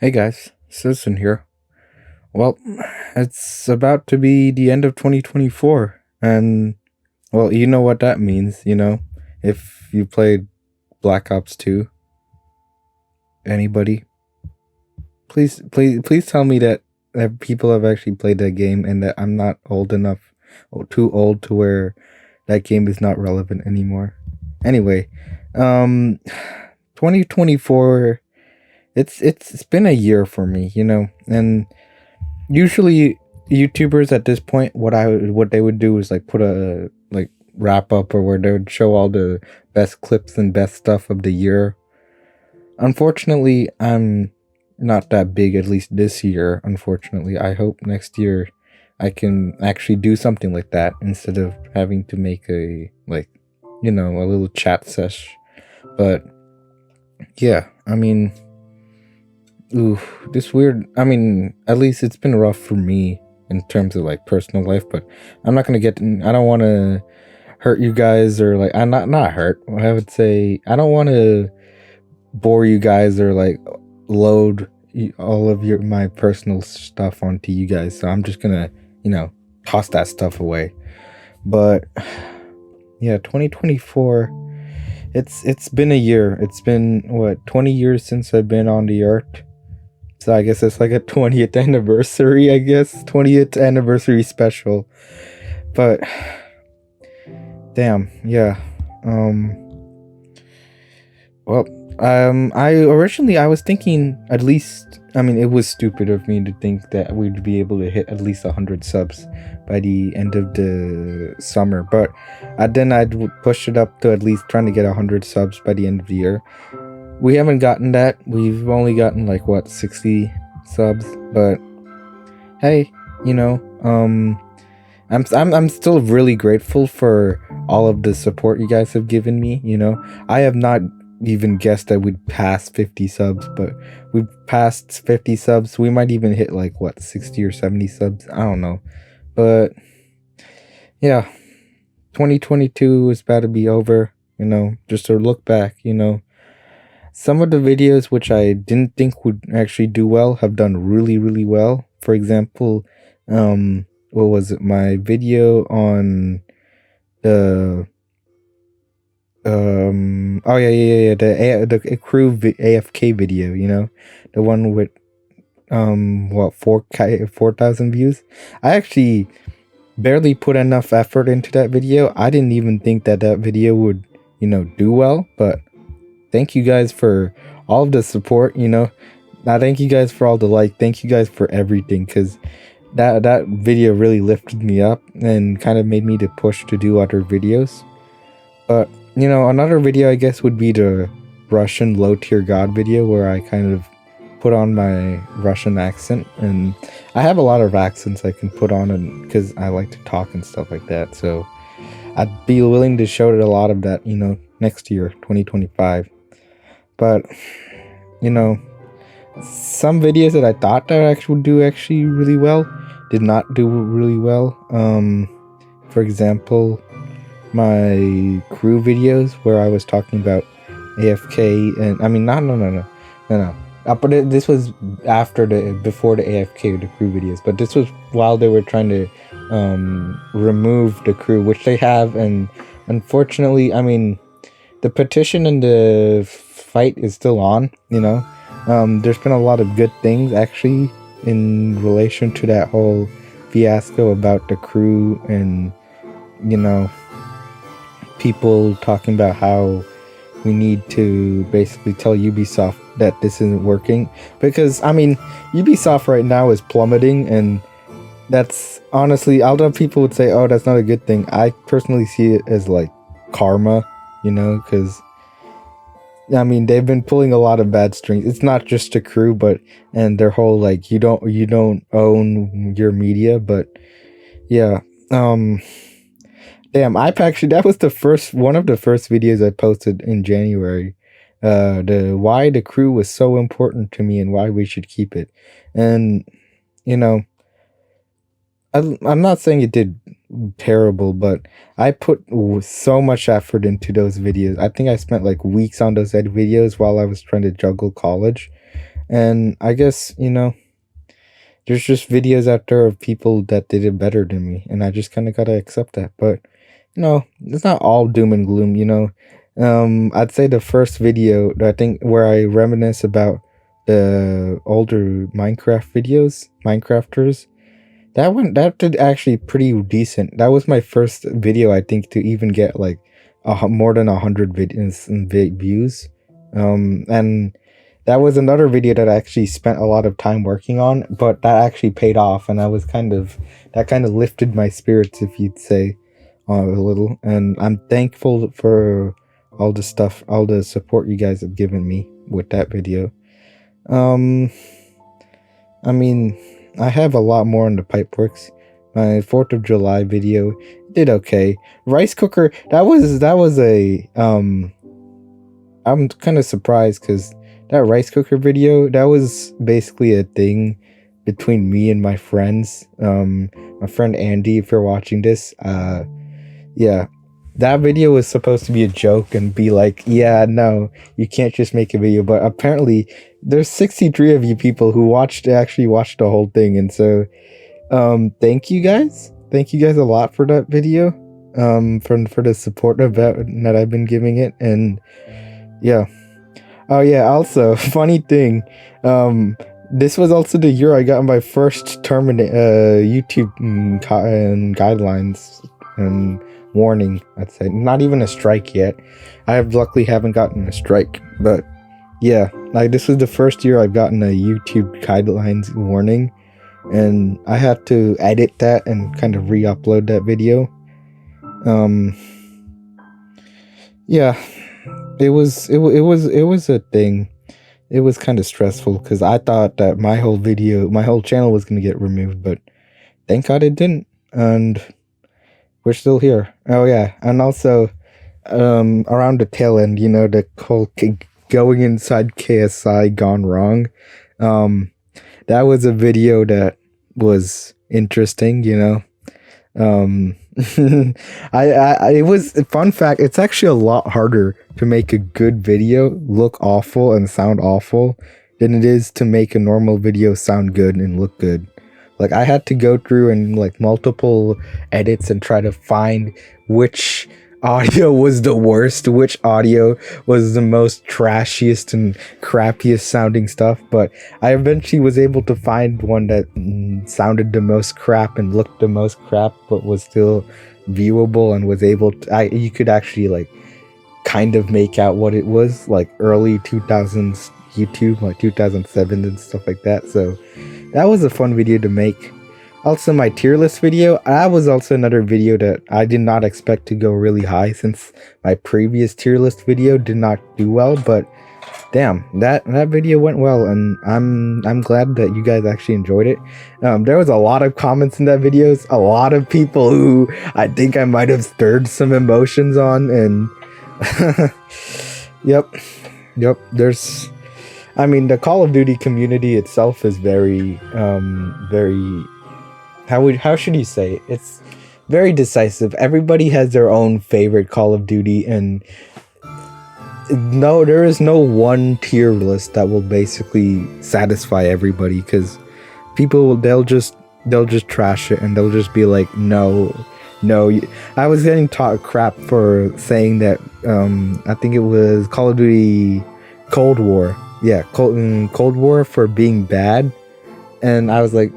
Hey guys, Sidison here. Well, it's about to be the end of 2024, and well, you know what that means, if you played Black Ops 2. Anybody? Please tell me that people have actually played that game and that I'm not old enough, or too old to where that game is not relevant anymore. Anyway, um, 2024. It's been a year for me, and usually YouTubers at this point, what they would do is like put a like wrap up or where they would show all the best clips and best stuff of the year. Unfortunately, I'm not that big, at least this year. Unfortunately, I hope next year I can actually do something like that instead of having to make a little chat sesh. But yeah, I mean, ooh, this weird. I mean, at least it's been rough for me in terms of like personal life, but I'm not gonna get. I don't want to hurt you guys or like I'm not hurt. I would say I don't want to bore you guys or like load all of my personal stuff onto you guys. So I'm just gonna toss that stuff away. But yeah, 2024. It's been a year. It's been what 20 years since I've been on the earth. So I guess it's like a 20th anniversary, 20th anniversary special. But damn, yeah. Well, I was thinking at least, I mean, it was stupid of me to think that we'd be able to hit at least 100 subs by the end of the summer, but then I'd push it up to at least trying to get 100 subs by the end of the year. We haven't gotten that. We've only gotten like 60 subs, but hey, I'm still really grateful for all of the support you guys have given me. I have not even guessed that we'd pass 50 subs, but we've passed 50 subs. We might even hit 60 or 70 subs. I don't know, but yeah, 2022 is about to be over. Just to look back, some of the videos which I didn't think would actually do well have done really, really well. For example, what was it? My video on the oh yeah, the crew AFK video, the one with 4,000 views. I actually barely put enough effort into that video. I didn't even think that video would do well, but thank you guys for all of the support. Now thank you guys for all the thank you guys for everything, because that video really lifted me up and kind of made me to push to do other videos. But another video I guess would be the Russian low tier god video, where I kind of put on my Russian accent, and I have a lot of accents I can put on, and because I like to talk and stuff like that, so I'd be willing to show a lot of that next year, 2025. But some videos that I thought that actually would do really well did not do really well. For example, my crew videos where I was talking about AFK, and I mean no. But this was before the AFK, the crew videos. But this was while they were trying to remove the crew, which they have, and unfortunately, I mean, the petition and the fight is still on. There's been a lot of good things actually in relation to that whole fiasco about the crew, and people talking about how we need to basically tell Ubisoft that this isn't working, because I mean, Ubisoft right now is plummeting, and that's honestly, although people would say, oh, that's not a good thing, I personally see it as like karma, because I mean, they've been pulling a lot of bad strings. It's not just the crew, and their whole like you don't own your media. But yeah, damn, that was one of the first videos I posted in January. The why the crew was so important to me and why we should keep it. And I'm not saying it did terrible, but I put so much effort into those videos. I think I spent like weeks on those videos while I was trying to juggle college. And I guess, there's just videos out there of people that did it better than me, and I just kind of gotta accept that. But it's not all doom and gloom. I'd say the first video that I think where I reminisce about the older Minecrafters, that did actually pretty decent. That was my first video, I think, to even get like more than 100 views. And that was another video that I actually spent a lot of time working on, but that actually paid off, and that kind of lifted my spirits, if you'd say, a little. And I'm thankful for all the support you guys have given me with that video. I mean, I have a lot more in the pipe works. My 4th of July video did okay. Rice cooker, that was a I'm kind of surprised because that rice cooker video, that was basically a thing between me and my friends. My friend Andy, if you're watching this, yeah, that video was supposed to be a joke and be like, yeah, no, you can't just make a video. But apparently, there's 63 of you people who actually watched the whole thing, and so thank you guys. Thank you guys a lot for that video. For the support that I've been giving it, and yeah. Oh yeah, also, funny thing, this was also the year I got my first YouTube guidelines and warning, I'd say. Not even a strike yet. Luckily haven't gotten a strike, but yeah, like this was the first year I've gotten a YouTube guidelines warning, and I had to edit that and kind of re-upload that video. Yeah. It was a thing. It was kind of stressful because I thought that my whole channel was going to get removed, but thank God it didn't, and we're still here. Oh yeah, and also around the tail end, the whole going inside KSI gone wrong. That was a video that was interesting, it was fun fact. It's actually a lot harder to make a good video look awful and sound awful than it is to make a normal video sound good and look good. Like I had to go through and like multiple edits and try to find which audio was the worst, which audio was the most trashiest and crappiest sounding stuff, but I eventually was able to find one that sounded the most crap and looked the most crap, but was still viewable and was able to, you could actually like kind of make out what it was, like early 2000s YouTube, like 2007 and stuff like that. So that was a fun video to make. Also, my tier list video, that was also another video that I did not expect to go really high since my previous tier list video did not do well, but damn, that video went well, and I'm glad that you guys actually enjoyed it. There was a lot of comments in that video, a lot of people who I think I might have stirred some emotions on, and yep, the Call of Duty community itself is very how should you say it? It's very decisive. Everybody has their own favorite Call of Duty, and no, there is no one tier list that will basically satisfy everybody, because they'll just trash it, and they'll just be like, no. I was getting taught crap for saying that I think it was Call of Duty Cold War. Yeah, Cold War for being bad, and I was like,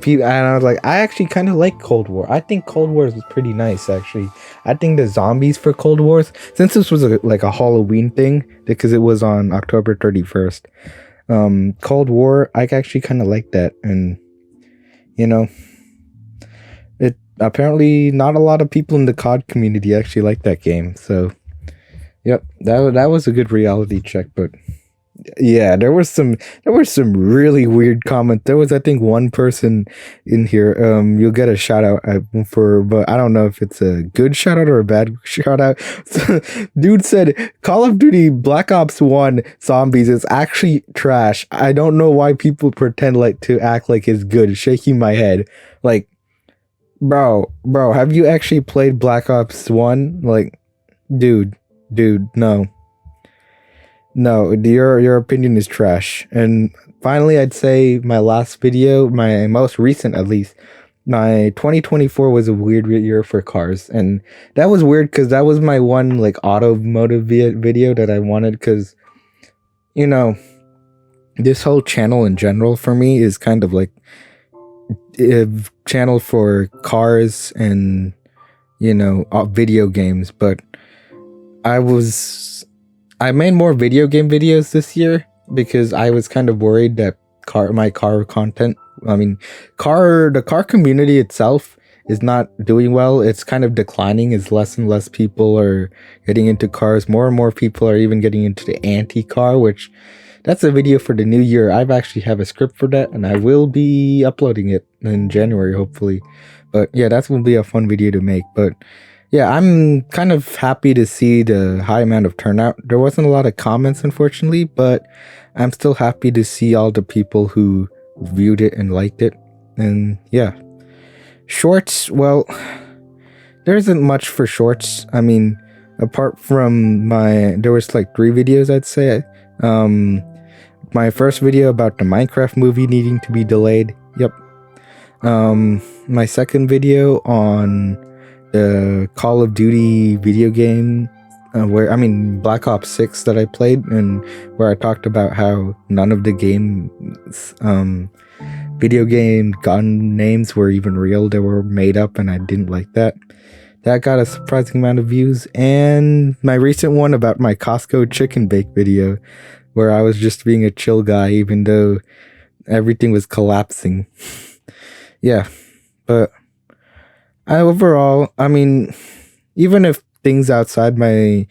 I actually kind of like Cold War. I think Cold War was pretty nice, actually. I think the zombies for Cold Wars, since this was a Halloween thing, because it was on October 31st, Cold War, I actually kind of like that. And, it apparently not a lot of people in the COD community actually like that game. So, yep, that was a good reality check, but... yeah, there were some really weird comments. There was, I think, one person in here. You'll get a shout out but I don't know if it's a good shout out or a bad shout out. Dude said Call of Duty Black Ops 1 Zombies is actually trash. I don't know why people pretend to act like it's good. Shaking my head, like, bro, have you actually played Black Ops 1? Like, dude, no. No, your opinion is trash. And finally, I'd say my last video, my most recent at least, my 2024 was a weird year for cars. And that was weird because that was my one like automotive video that I wanted because, you know, this whole channel in general for me is kind of like a channel for cars and, you know, video games. But I made more video game videos this year because I was kind of worried that my car content, the car community itself is not doing well. It's kind of declining as less and less people are getting into cars. More and more people are even getting into the anti-car, which that's a video for the new year. I've actually have a script for that, and I will be uploading it in January, hopefully. But yeah, that will be a fun video to make. But yeah, I'm kind of happy to see the high amount of turnout. There wasn't a lot of comments, unfortunately, but I'm still happy to see all the people who viewed it and liked it. And yeah, shorts, well, there isn't much for shorts. I mean, apart from there was like 3 videos, I'd say. My first video about the Minecraft movie needing to be delayed. Yep. My second video on the Call of Duty video game, Black Ops 6 that I played, and where I talked about how none of the video game gun names were even real. They were made up, and I didn't like that. That got a surprising amount of views. And my recent one about my Costco chicken bake video, where I was just being a chill guy, even though everything was collapsing. Yeah, but overall, I mean, even if things outside my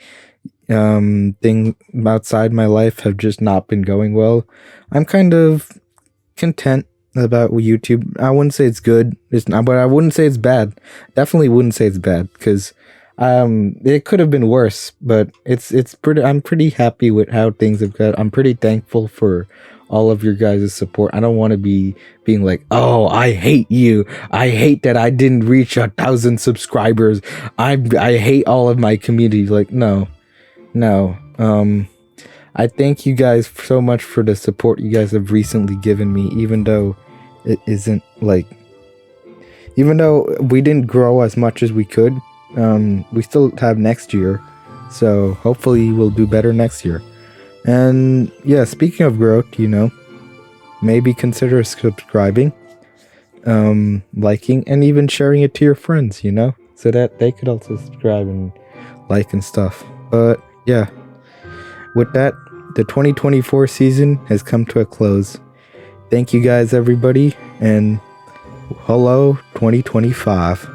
life have just not been going well, I'm kind of content about YouTube. I wouldn't say it's good, but I wouldn't say it's bad. Definitely wouldn't say it's bad because it could have been worse. But I'm pretty happy with how things have got. I'm pretty thankful for all of your guys' support. I don't want to be being like, oh, I hate you. I hate that I didn't reach 1,000 subscribers. I hate all of my community. Like, no. I thank you guys so much for the support you guys have recently given me, even though it isn't like, even though we didn't grow as much as we could, we still have next year. So hopefully we'll do better next year. And yeah, speaking of growth, you know, maybe consider subscribing, liking, and even sharing it to your friends, you know, so that they could also subscribe and like and stuff. But yeah, with that, the 2024 season has come to a close. Thank you guys, everybody, and hello 2025.